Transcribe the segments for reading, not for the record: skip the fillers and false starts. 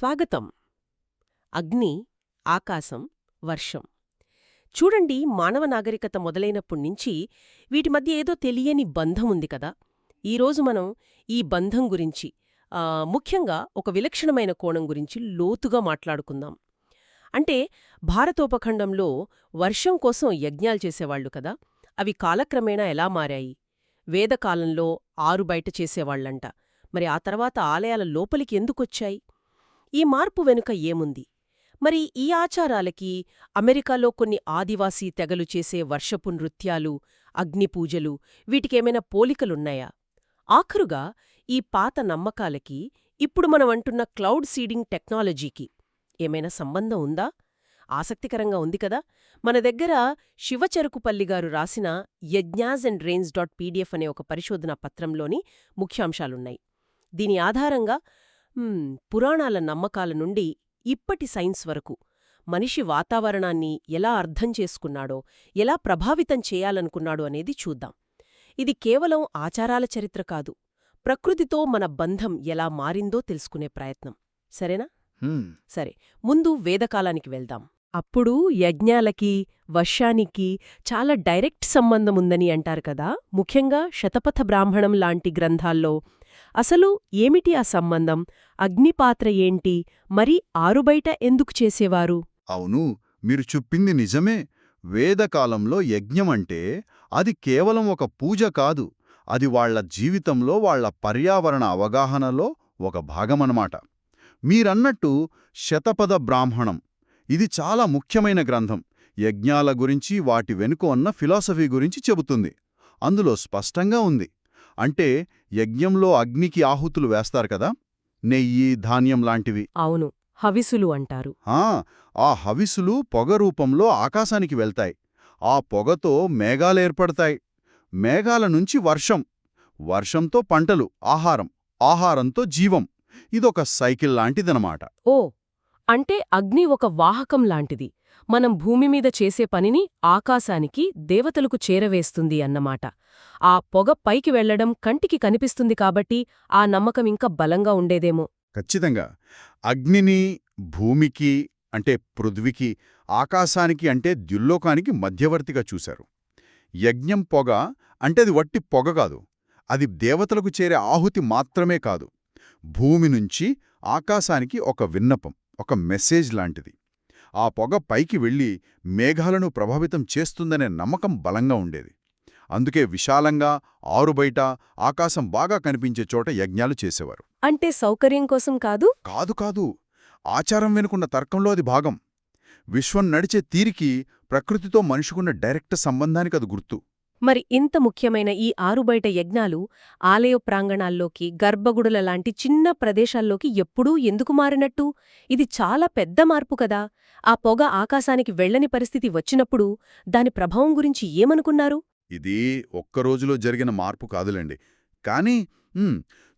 స్వాగతం. అగ్ని, ఆకాశం, వర్షం. చూడండి, మానవ నాగరికత మొదలైనప్పుడ్నించి వీటి మధ్య ఏదో తెలియని బంధం ఉంది కదా. ఈరోజు మనం ఈ బంధం గురించి, ముఖ్యంగా ఒక విలక్షణమైన కోణం గురించి లోతుగా మాట్లాడుకుందాం. అంటే భారతోపఖండంలో వర్షం కోసం యజ్ఞాలు చేసేవాళ్లు కదా, అవి కాలక్రమేణా ఎలా మారాయి? వేదకాలంలో ఆరుబయట చేసేవాళ్లంట. మరి ఆ తర్వాత ఆలయాల లోపలికి ఎందుకొచ్చాయి? ఈ మార్పు వెనుక ఏముంది? మరి ఈ ఆచారాలకి అమెరికాలో కొన్ని ఆదివాసీ తెగలు చేసే వర్షపు నృత్యాలు, అగ్నిపూజలు, వీటికేమైనా పోలికలున్నాయా? ఆఖరుగా ఈ పాత నమ్మకాలకి ఇప్పుడు మనమంటున్న క్లౌడ్ సీడింగ్ టెక్నాలజీకి ఏమైనా సంబంధం ఉందా? ఆసక్తికరంగా ఉంది కదా. మన దగ్గర శివచెరుకుపల్లిగారు రాసిన యజ్ఞాస్ అండ్ రెయిన్స్.pdf అనే ఒక పరిశోధనా పత్రంలోని ముఖ్యాంశాలున్నాయి. దీని ఆధారంగా పురాణాల నమ్మకాల నుండి ఇప్పటి సైన్స్ వరకు మనిషి వాతావరణాన్ని ఎలా అర్థం చేసుకున్నాడో, ఎలా ప్రభావితం చేయాలనుకున్నాడో అనేది చూద్దాం. ఇది కేవలం ఆచారాల చరిత్ర కాదు, ప్రకృతితో మన బంధం ఎలా మారిందో తెలుసుకునే ప్రయత్నం. సరేనా? సరే, ముందు వేదకాలానికి వెళ్దాం. అప్పుడు యజ్ఞాలకి, వర్షానికి చాలా డైరెక్ట్ సంబంధముందని అంటారు కదా, ముఖ్యంగా శతపథ బ్రాహ్మణం లాంటి గ్రంథాల్లో. అసలు ఏమిటి ఆ సంబంధం? అగ్నిపాత్ర ఏంటి? మరి ఆరుబయట ఎందుకు చేసేవారు? అవును, మీరు చెప్పింది నిజమే. వేదకాలంలో యజ్ఞమంటే అది కేవలం ఒక పూజ కాదు, అది వాళ్ల జీవితంలో, వాళ్ల పర్యావరణ అవగాహనలో ఒక భాగమన్నమాట. మీరన్నట్టు శతపథ బ్రాహ్మణం, ఇది చాలా ముఖ్యమైన గ్రంథం. యజ్ఞాల గురించి, వాటి వెనుక ఉన్న ఫిలాసఫీ గురించి చెబుతుంది. అందులో స్పష్టంగా ఉంది, అంటే యజ్ఞంలో అగ్నికి ఆహుతులు వేస్తారు కదా, నెయ్యి, ధాన్యం లాంటివి. అవును, హవిసులు అంటారు. ఆ హవిసులు పొగ రూపంలో ఆకాశానికి వెళ్తాయి. ఆ పొగతో మేఘాలేర్పడతాయి. మేఘాల నుంచి వర్షం, వర్షంతో పంటలు, ఆహారంతో జీవం. ఇదొక సైకిల్ లాంటిదనమాట. ఓ, అంటే అగ్ని ఒక వాహకం లాంటిది. మనం భూమిమీద చేసే పనిని ఆకాశానికి, దేవతలకు చేరవేస్తుంది అన్నమాట. ఆ పొగ పైకి వెళ్లడం కంటికి కనిపిస్తుంది కాబట్టి ఆ నమ్మకం ఇంకా బలంగా ఉండేదేమో. ఖచ్చితంగా. అగ్నిని భూమికి అంటే పృథ్వీకి, ఆకాశానికి అంటే ద్యుల్లోకానికి మధ్యవర్తిగా చూశారు. యజ్ఞం పొగ అంటే అది వట్టి పొగ కాదు, అది దేవతలకు చేరే ఆహుతి మాత్రమే కాదు, భూమి నుంచి ఆకాశానికి ఒక విన్నపం, ఒక మెసేజ్ లాంటిది. ఆ పొగ పైకి వెళ్ళి మేఘాలను ప్రభావితం చేస్తుందనే నమ్మకం బలంగా ఉండేది. అందుకే విశాలంగా, ఆరుబయట, ఆకాశం బాగా కనిపించే చోట యజ్ఞాలు చేసేవారు. అంటే సౌకర్యం కోసం కాదు? కాదు. ఆచారం వెనుకున్న తర్కంలో అది భాగం. విశ్వం నడిచే తీరికి ప్రకృతితో మనిషికున్న డైరెక్ట్ సంబంధానికి అది గుర్తు. మరి ఇంత ముఖ్యమైన ఈ ఆరుబయట యజ్ఞాలు ఆలయ ప్రాంగణాల్లోకి, గర్భగుడుల లాంటి చిన్న ప్రదేశాల్లోకి ఎప్పుడూ ఎందుకు మారినట్టు? ఇది చాలా పెద్ద మార్పు కదా. ఆ పొగ ఆకాశానికి వెళ్లని పరిస్థితి వచ్చినప్పుడు దాని ప్రభావం గురించి ఏమనుకున్నారు? ఇది ఒక్కరోజులో జరిగిన మార్పు కాదులేండి. కానీ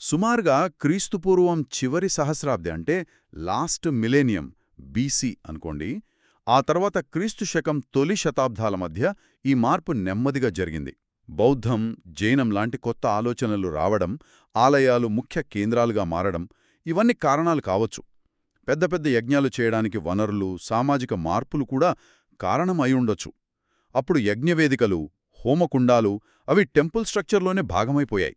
సుమారుగా క్రీస్తుపూర్వం చివరి సహస్రాబ్ది, అంటే లాస్ట్ మిలేనియం బీసీ అనుకోండి, ఆ తర్వాత క్రీస్తు శకం తొలి శతాబ్దాల మధ్య ఈ మార్పు నెమ్మదిగా జరిగింది. బౌద్ధం, జైనం లాంటి కొత్త ఆలోచనలు రావడం, ఆలయాలు ముఖ్య కేంద్రాలుగా మారడం, ఇవన్నీ కారణాలు కావచ్చు. పెద్ద పెద్ద యజ్ఞాలు చేయడానికి వనరులు, సామాజిక మార్పులు కూడా కారణం అయ్యుండొచ్చు. అప్పుడు యజ్ఞవేదికలు, హోమకుండాలు అవి టెంపుల్ స్ట్రక్చర్లోనే భాగమైపోయాయి.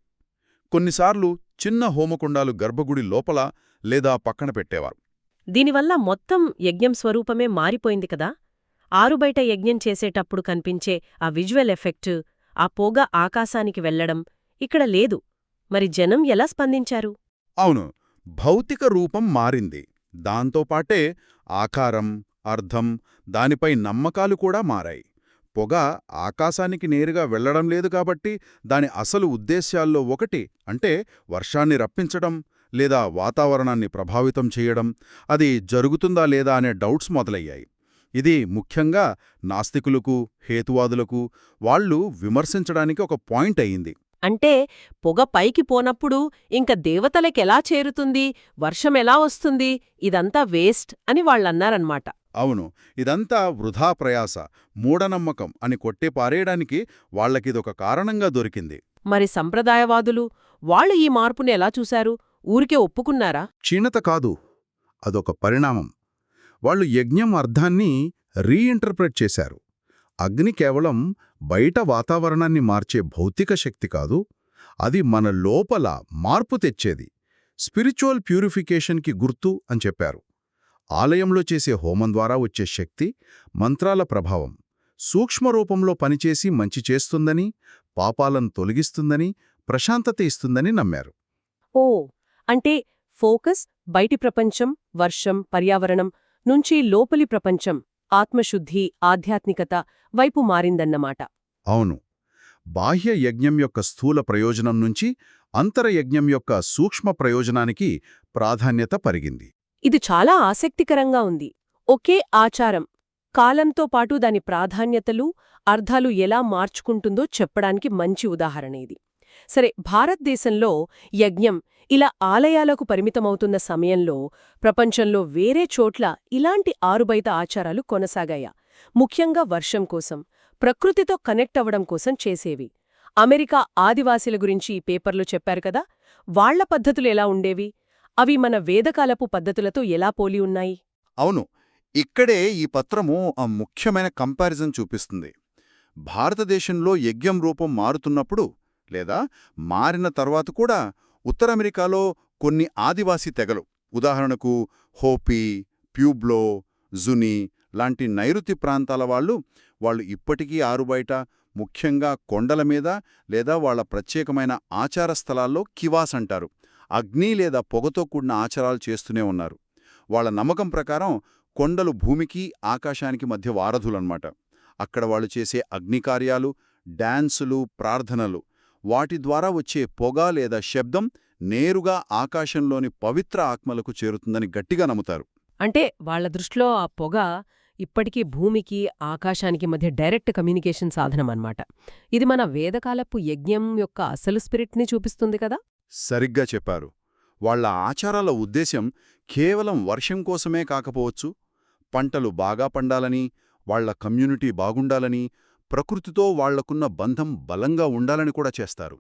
కొన్నిసార్లు చిన్న హోమకుండాలు గర్భగుడి లోపల లేదా పక్కన పెట్టేవారు. దీనివల్ల మొత్తం యజ్ఞం స్వరూపమే మారిపోయింది కదా. ఆరుబయట యజ్ఞం చేసేటప్పుడు కనిపించే ఆ విజువల్ ఎఫెక్టు, ఆ పొగ ఆకాశానికి వెళ్లడం ఇక్కడ లేదు. మరి జనం ఎలా స్పందించారు? అవును, భౌతిక రూపం మారింది. దాంతోపాటే ఆకారం, అర్థం, దానిపై నమ్మకాలు కూడా మారాయి. పొగ ఆకాశానికి నేరుగా వెళ్లడం లేదు కాబట్టి దాని అసలు ఉద్దేశ్యాల్లో ఒకటి, అంటే వర్షాన్ని రప్పించడం లేదా వాతావరణాన్ని ప్రభావితం చేయడం, అది జరుగుతుందా లేదా అనే డౌట్స్ మొదలయ్యాయి. ఇది ముఖ్యంగా నాస్తికులకు, హేతువాదులకు వాళ్లు విమర్శించడానికి ఒక పాయింట్ అయింది. అంటే పొగ పైకి పోనప్పుడు ఇంక దేవతలకెలా చేరుతుంది, వర్షమెలా వస్తుంది, ఇదంతా వేస్ట్ అని వాళ్ళన్నారన్నమాట. అవును, ఇదంతా వృధా ప్రయాస, మూఢనమ్మకం అని కొట్టిపారేయడానికి వాళ్లకిదొక కారణంగా దొరికింది. మరి సంప్రదాయవాదులు వాళ్ళు ఈ మార్పుని ఎలా చూశారు? ఊరికే ఒప్పుకున్నారా? క్షీణత కాదు, అదొక పరిణామం. వాళ్ళు యజ్ఞం అర్థాన్ని రీఇంటర్ప్రెట్ చేశారు. అగ్ని కేవలం బయట వాతావరణాన్ని మార్చే భౌతిక శక్తి కాదు, అది మన లోపల మార్పు తెచ్చేది, స్పిరిచువల్ ప్యూరిఫికేషన్కి గుర్తు అని చెప్పారు. ఆలయంలో చేసే హోమం ద్వారా వచ్చే శక్తి, మంత్రాల ప్రభావం సూక్ష్మరూపంలో పనిచేసి మంచి చేస్తుందని, పాపాలను తొలగిస్తుందని, ప్రశాంతత ఇస్తుందని నమ్మారు. ఓ అంటే ఫోకస్ బయటి ప్రపంచం, వర్షం, పర్యావరణం నుంచి లోపలి ప్రపంచం, ఆత్మశుద్ధి, ఆధ్యాత్మికత వైపు మారిందన్నమాట. అవును, బాహ్య యజ్ఞం యొక్క స్థూల ప్రయోజనం నుంచి అంతరయజ్ఞం యొక్క సూక్ష్మ ప్రయోజనానికి ప్రాధాన్యత పెరిగింది. ఇది చాలా ఆసక్తికరంగా ఉంది. ఒకే ఆచారం కాలంతో పాటు దాని ప్రాధాన్యతలు, అర్థాలు ఎలా మార్చుకుంటుందో చెప్పడానికి మంచి ఉదాహరణ ఇది. సరే, భారతదేశంలో యజ్ఞం ఇలా ఆలయాలకు పరిమితమవుతున్న సమయంలో ప్రపంచంలో వేరే చోట్ల ఇలాంటి ఆరుబయట ఆచారాలు కొనసాగాయా? ముఖ్యంగా వర్షం కోసం, ప్రకృతితో కనెక్ట్ అవ్వడం కోసం చేసేవి. అమెరికా ఆదివాసీల గురించి ఈ పేపర్లో చెప్పారు కదా, వాళ్ల పద్ధతులు ఎలా ఉండేవి? అవి మన వేదకాలపు పద్ధతులతో ఎలా పోలి ఉన్నాయి? అవును, ఇక్కడే ఈ పత్రము ఆ ముఖ్యమైన కంపారిజన్ చూపిస్తుంది. భారతదేశంలో యజ్ఞం రూపం మారుతున్నప్పుడు లేదా మారిన తర్వాత కూడా ఉత్తర అమెరికాలో కొన్ని ఆదివాసీ తెగలు, ఉదాహరణకు హోపీ, ప్యూబ్లో, జుని లాంటి నైరుతి ప్రాంతాల వాళ్ళు ఇప్పటికీ ఆరుబయట, ముఖ్యంగా కొండల మీద లేదా వాళ్ల ప్రత్యేకమైన ఆచార స్థలాల్లో కివాస్ అంటారు, అగ్ని లేదా పొగతో కూడిన ఆచారాలు చేస్తూనే ఉన్నారు. వాళ్ల నమ్మకం ప్రకారం కొండలు భూమికి, ఆకాశానికి మధ్య వారధులన్నమాట. అక్కడ వాళ్ళు చేసే అగ్నికార్యాలు, డాన్సులు, ప్రార్థనలు, వాటి ద్వారా వచ్చే పొగ లేదా శబ్దం నేరుగా ఆకాశంలోని పవిత్ర ఆత్మలకు చేరుతుందని గట్టిగా నమ్ముతారు. అంటే వాళ్ల దృష్టిలో ఆ పొగ ఇప్పటికీ భూమికి, ఆకాశానికి మధ్య డైరెక్ట్ కమ్యూనికేషన్ సాధనమన్నమాట. ఇది మన వేదకాలపు యజ్ఞం యొక్క అసలు స్పిరిట్ని చూపిస్తుంది కదా? సరిగ్గా చెప్పారు. వాళ్ల ఆచారాల ఉద్దేశ్యం కేవలం వర్షం కోసమే కాకపోవచ్చు, పంటలు బాగా పండాలని, వాళ్ల కమ్యూనిటీ బాగుండాలని, ప్రకృతితో వాళ్లకున్న బంధం బలంగా ఉండాలని కూడా చేస్తారు.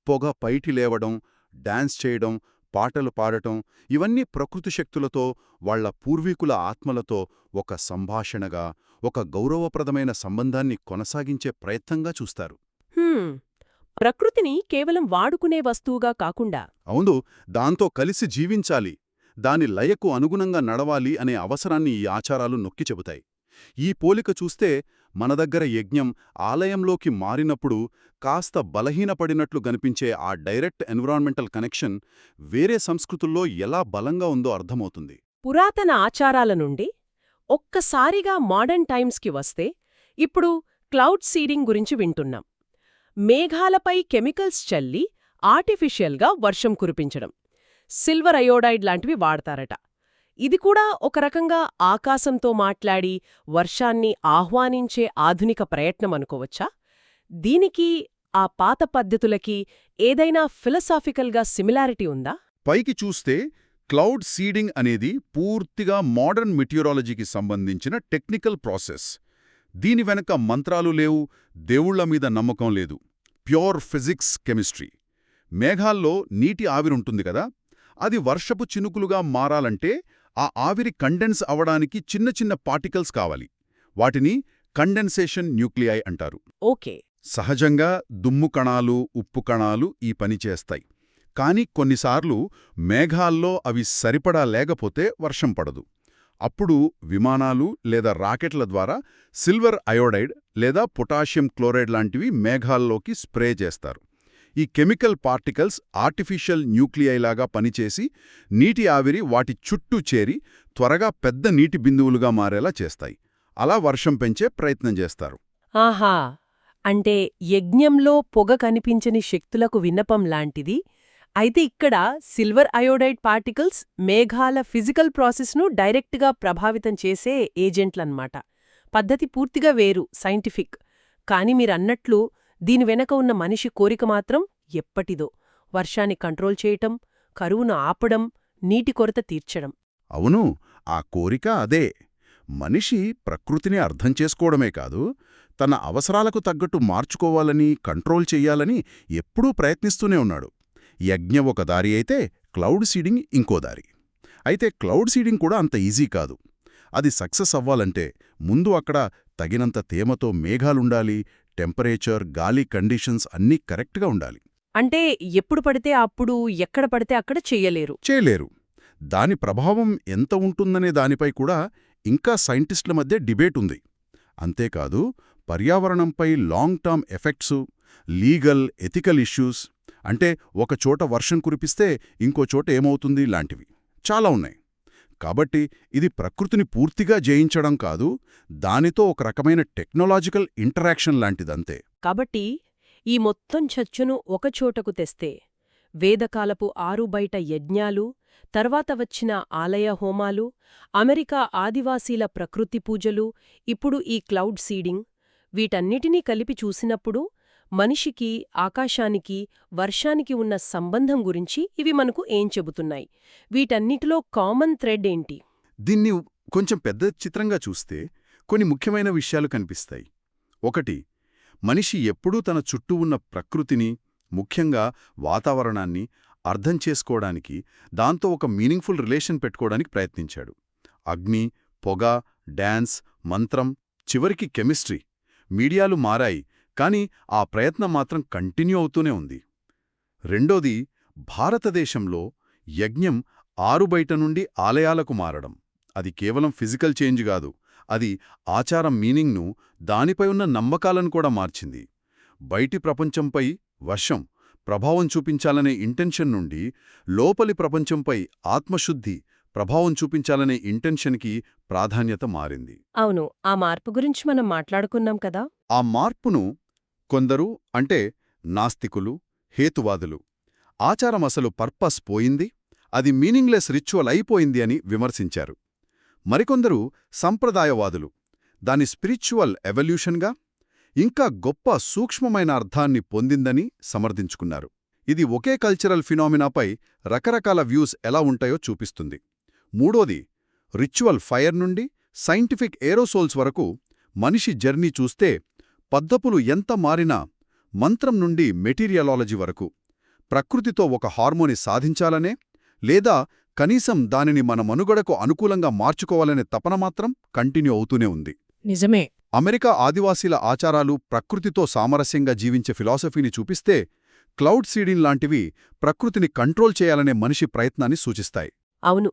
పొగ పైకి లేవడం, డాన్స్ చేయడం, పాటలు పాడటం, ఇవన్నీ ప్రకృతి శక్తులతో, వాళ్ల పూర్వీకుల ఆత్మలతో ఒక సంభాషణగా, ఒక గౌరవప్రదమైన సంబంధాన్ని కొనసాగించే ప్రయత్నంగా చూస్తారు. ప్రకృతిని కేవలం వాడుకునే వస్తువుగా కాకుండా అవును, దాంతో కలిసి జీవించాలి, దాని లయకు అనుగుణంగా నడవాలి అనే అవసరాన్ని ఈ ఆచారాలు నొక్కి చెబుతాయి. ఈ పోలిక చూస్తే మన దగ్గర యజ్ఞం ఆలయంలోకి మారినప్పుడు కాస్త బలహీనపడినట్లు గనిపించే ఆ డైరెక్ట్ ఎన్విరాన్మెంటల్ కనెక్షన్ వేరే సంస్కృతుల్లో ఎలా బలంగా ఉందో అర్థమవుతుంది. పురాతన ఆచారాల నుండి ఒక్కసారిగా మోడర్న్ టైమ్స్కి వస్తే ఇప్పుడు క్లౌడ్ సీడింగ్ గురించి వింటున్నాం. మేఘాలపై కెమికల్స్ చల్లి ఆర్టిఫిషియల్గా వర్షం కురిపించడం, సిల్వర్ అయోడైడ్ లాంటివి వాడతారట. ఇది కూడా ఒక రకంగా ఆకాశంతో మాట్లాడి వర్షాన్ని ఆహ్వానించే ఆధునిక ప్రయత్నం అనుకోవచ్చా? దీనికి ఆ పాత పద్ధతులకి ఏదైనా ఫిలసాఫికల్గా సిమిలారిటీ ఉందా? పైకి చూస్తే క్లౌడ్ సీడింగ్ అనేది పూర్తిగా మోడర్న్ మెటీరియాలజీకి సంబంధించిన టెక్నికల్ ప్రాసెస్. దీని వెనక మంత్రాలు లేవు, దేవుళ్ల మీద నమ్మకం లేదు. Pure physics, chemistry. మేఘాల్లో నీటి ఆవిరుంటుంది కదా, అది వర్షపు చినుకులుగా మారాలంటే ఆ ఆవిరి కండెన్స్ అవడానికి చిన్న చిన్న పార్టికల్స్ కావాలి. వాటిని కండెన్సేషన్ న్యూక్లియై అంటారు. ఓకే. సహజంగా దుమ్ము కణాలు, ఉప్పు కణాలు ఈ పని చేస్తాయి. కానీ కొన్నిసార్లు మేఘాల్లో అవి సరిపడా లేకపోతే వర్షం పడదు. అప్పుడు విమానాలు లేదా రాకెట్ల ద్వారా సిల్వర్ అయోడైడ్ లేదా పొటాషియం క్లోరైడ్ లాంటివి మేఘాల్లోకి స్ప్రే చేస్తారు. ఈ కెమికల్ పార్టికల్స్ ఆర్టిఫిషియల్ న్యూక్లియైలాగా పనిచేసి నీటి ఆవిరి వాటి చుట్టూ చేరి త్వరగా పెద్ద నీటి బిందువులుగా మారేలా చేస్తాయి. అలా వర్షం పెంచే ప్రయత్నం చేస్తారు. ఆహా, అంటే యజ్ఞంలో పొగ కనిపించని శక్తులకు విన్నపం లాంటిది. అయితే ఇక్కడ సిల్వర్ అయోడైడ్ పార్టికల్స్ మేఘాల ఫిజికల్ ప్రాసెస్ను డైరెక్ట్గా ప్రభావితం చేసే ఏజెంట్లన్నమాట. పద్ధతి పూర్తిగా వేరు, సైంటిఫిక్. కాని మీరన్నట్లు దీని వెనక ఉన్న మనిషి కోరిక మాత్రం ఎప్పటిదో, వర్షాన్ని కంట్రోల్ చేయటం, కరువును ఆపడం, నీటి కొరత తీర్చడం. అవును, ఆ కోరిక అదే. మనిషి ప్రకృతిని అర్థం చేసుకోవడమే కాదు, తన అవసరాలకు తగ్గట్టు మార్చుకోవాలని, కంట్రోల్ చెయ్యాలని ఎప్పుడూ ప్రయత్నిస్తూనే ఉన్నాడు. యజ్ఞం ఒక దారి అయితే క్లౌడ్ సీడింగ్ ఇంకో దారి. అయితే క్లౌడ్ సీడింగ్ కూడా అంత ఈజీ కాదు. అది సక్సెస్ అవ్వాలంటే ముందు అక్కడ తగినంత తేమతో మేఘాలుండాలి, టెంపరేచర్, గాలి కండిషన్స్ అన్నీ కరెక్ట్గా ఉండాలి. అంటే ఎప్పుడు పడితే అప్పుడు ఎక్కడ పడితే అక్కడ చెయ్యలేరు. చేయలేరు. దాని ప్రభావం ఎంత ఉంటుందనే దానిపై కూడా ఇంకా సైంటిస్టుల మధ్య డిబేట్ ఉంది. అంతేకాదు పర్యావరణంపై long term effects, legal, ethical issues, అంటే ఒకచోట వర్షం కురిపిస్తే ఇంకో చోట ఏమవుతుంది లాంటివి చాలా ఉన్నాయి. కాబట్టి ఇది ప్రకృతిని పూర్తిగా జయించడం కాదు, దానితో ఒక రకమైన టెక్నాలజికల్ ఇంటరాక్షన్ లాంటిదంతే. కాబట్టి ఈ మొత్తం చర్చను ఒకచోటకు తెస్తే వేదకాలపు ఆరుబయట యజ్ఞాలు, తర్వాత వచ్చిన ఆలయ హోమాలు, అమెరికా ఆదివాసీల ప్రకృతి పూజలు, ఇప్పుడు ఈ క్లౌడ్ సీడింగ్, వీటన్నిటినీ కలిపి చూసినప్పుడు మనిషికి, ఆకాశానికి, వర్షానికి ఉన్న సంబంధం గురించి ఇవి మనకు ఏం చెబుతున్నాయి? వీటన్నిటిలో కామన్ థ్రెడ్ ఏంటి? దీన్ని కొంచెం పెద్ద చిత్రంగా చూస్తే కొన్ని ముఖ్యమైన విషయాలు కనిపిస్తాయి. ఒకటి, మనిషి ఎప్పుడూ తన చుట్టూ ఉన్న ప్రకృతిని, ముఖ్యంగా వాతావరణాన్ని అర్థం చేసుకోవడానికి, దాంతో ఒక మీనింగ్ఫుల్ రిలేషన్ పెట్టుకోవడానికి ప్రయత్నించాడు. అగ్ని, పొగ, డాన్స్, మంత్రం, చివరికి కెమిస్ట్రీ, మీడియాలు మారాయి, కానీ ఆ ప్రయత్నం మాత్రం కంటిన్యూ అవుతూనే ఉంది. రెండోది, భారతదేశంలో యజ్ఞం ఆరుబయట నుండి ఆలయాలకు మారడం. అది కేవలం ఫిజికల్ చేంజ్ కాదు, అది ఆచారం మీనింగ్ను, దానిపై ఉన్న నమ్మకాలను కూడా మార్చింది. బయటి ప్రపంచంపై వర్షం ప్రభావం చూపించాలనే ఇంటెన్షన్ నుండి లోపలి ప్రపంచంపై ఆత్మశుద్ధి ప్రభావం చూపించాలనే ఇంటెన్షన్కి ప్రాధాన్యత మారింది. అవును, ఆ మార్పు గురించి మనం మాట్లాడుకున్నాం కదా. ఆ మార్పును కొందరు, అంటే నాస్తికులు, హేతువాదులు, ఆచారం అసలు పర్పస్ పోయింది, అది మీనింగ్లెస్ రిచువల్ అయిపోయింది అని విమర్శించారు. మరికొందరు సంప్రదాయవాదులు దాని స్పిరిచువల్ ఎవల్యూషన్గా, ఇంకా గొప్ప సూక్ష్మమైన అర్థాన్ని పొందిందని సమర్థించుకున్నారు. ఇది ఒకే కల్చరల్ ఫినామినాపై రకరకాల వ్యూస్ ఎలా ఉంటాయో చూపిస్తుంది. మూడోది, రిచువల్ ఫైర్ నుండి సైంటిఫిక్ ఏరోసోల్స్ వరకు మనిషి జర్నీ చూస్తే పద్ధతులు ఎంత మారినా, మంత్రం నుండి మెటీరియలాలజీ వరకు, ప్రకృతితో ఒక హార్మోని సాధించాలనే, లేదా కనీసం దానిని మన మనుగడకు అనుకూలంగా మార్చుకోవాలనే తపన మాత్రం కంటిన్యూ అవుతూనే ఉంది. నిజమే. అమెరికా ఆదివాసీల ఆచారాలు ప్రకృతితో సామరస్యంగా జీవించే ఫిలాసఫీని చూపిస్తే, క్లౌడ్ సీడింగ్ లాంటివి ప్రకృతిని కంట్రోల్ చేయాలనే మనిషి ప్రయత్నాన్ని సూచిస్తాయి. అవును,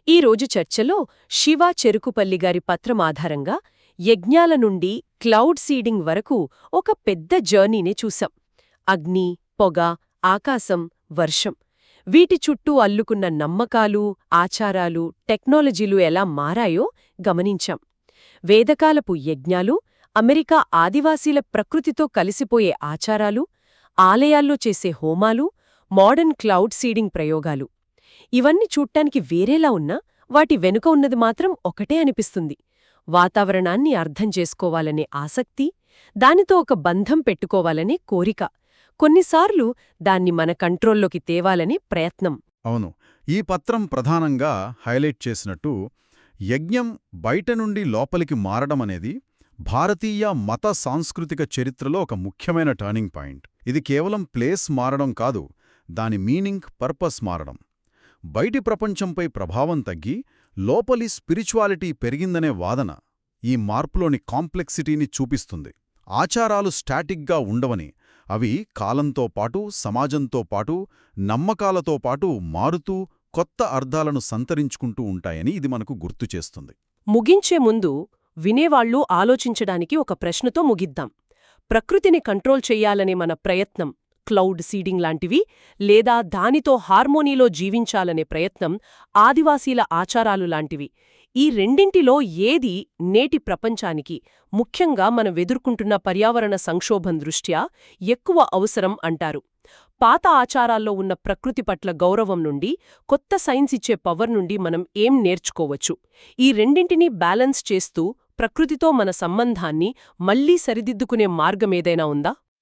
ఈరోజు చర్చలో శివ చెరుకుపల్లిగారి పత్రం ఆధారంగా యజ్ఞాల నుండి క్లౌడ్ సీడింగ్ వరకు ఒక పెద్ద జర్నీనే చూశాం. అగ్ని, పొగ, ఆకాశం, వర్షం, వీటి చుట్టూ అల్లుకున్న నమ్మకాలు, ఆచారాలు, టెక్నాలజీలు ఎలా మారాయో గమనించాం. వేదకాలపు యజ్ఞాలు, అమెరికా ఆదివాసీల ప్రకృతితో కలిసిపోయే ఆచారాలు, ఆలయాల్లో చేసే హోమాలు, మోడర్న్ క్లౌడ్ సీడింగ్ ప్రయోగాలు, ఇవన్నీ చూడ్డానికి వేరేలా ఉన్నా వాటి వెనుక ఉన్నది మాత్రం ఒకటే అనిపిస్తుంది. వాతావరణాన్ని అర్థం చేసుకోవాలనే ఆసక్తి, దానితో ఒక బంధం పెట్టుకోవాలనే కోరిక, కొన్నిసార్లు దాన్ని మన కంట్రోల్లోకి తేవాలనే ప్రయత్నం. అవును, ఈ పత్రం ప్రధానంగా హైలైట్ చేసినట్టు యజ్ఞం బయట నుండి లోపలికి మారడమనేది భారతీయ మత సాంస్కృతిక చరిత్రలో ఒక ముఖ్యమైన టర్నింగ్ పాయింట్. ఇది కేవలం ప్లేస్ మారడం కాదు, దాని మీనింగ్, పర్పస్ మారడం. బయటి ప్రపంచంపై ప్రభావం తగ్గి లోపలి స్పిరిచువాలిటీ పెరిగిందనే వాదన ఈ మార్పులోని కాంప్లెక్సిటీని చూపిస్తుంది. ఆచారాలు స్టాటిక్గా ఉండవని, అవి కాలంతో పాటు, సమాజంతో పాటు, నమ్మకాలతో పాటు మారుతూ కొత్త అర్థాలను సంతరించుకుంటూ ఉంటాయని ఇది మనకు గుర్తుచేస్తుంది. ముగించే ముందు వినేవాళ్లు ఆలోచించడానికి ఒక ప్రశ్నతో ముగిద్దాం. ప్రకృతిని కంట్రోల్ చెయ్యాలనే మన ప్రయత్నం క్లౌడ్ సీడింగ్ లాంటివి, లేదా దానితో హార్మోనీలో జీవించాలనే ప్రయత్నం ఆదివాసీల ఆచారాలు లాంటివి, ఈ రెండింటిలో ఏది నేటి ప్రపంచానికి, ముఖ్యంగా మనం ఎదుర్కొంటున్న పర్యావరణ సంక్షోభం దృష్ట్యా ఎక్కువ అవసరం అంటారు? పాత ఆచారాల్లో ఉన్న ప్రకృతి పట్ల గౌరవం నుండి, కొత్త సైన్స్ ఇచ్చే పవర్ నుండి మనం ఏం నేర్చుకోవచ్చు? ఈ రెండింటినీ బ్యాలెన్స్ చేస్తూ ప్రకృతితో మన సంబంధాన్ని మళ్లీ సరిదిద్దుకునే మార్గమేదైనా ఉందా?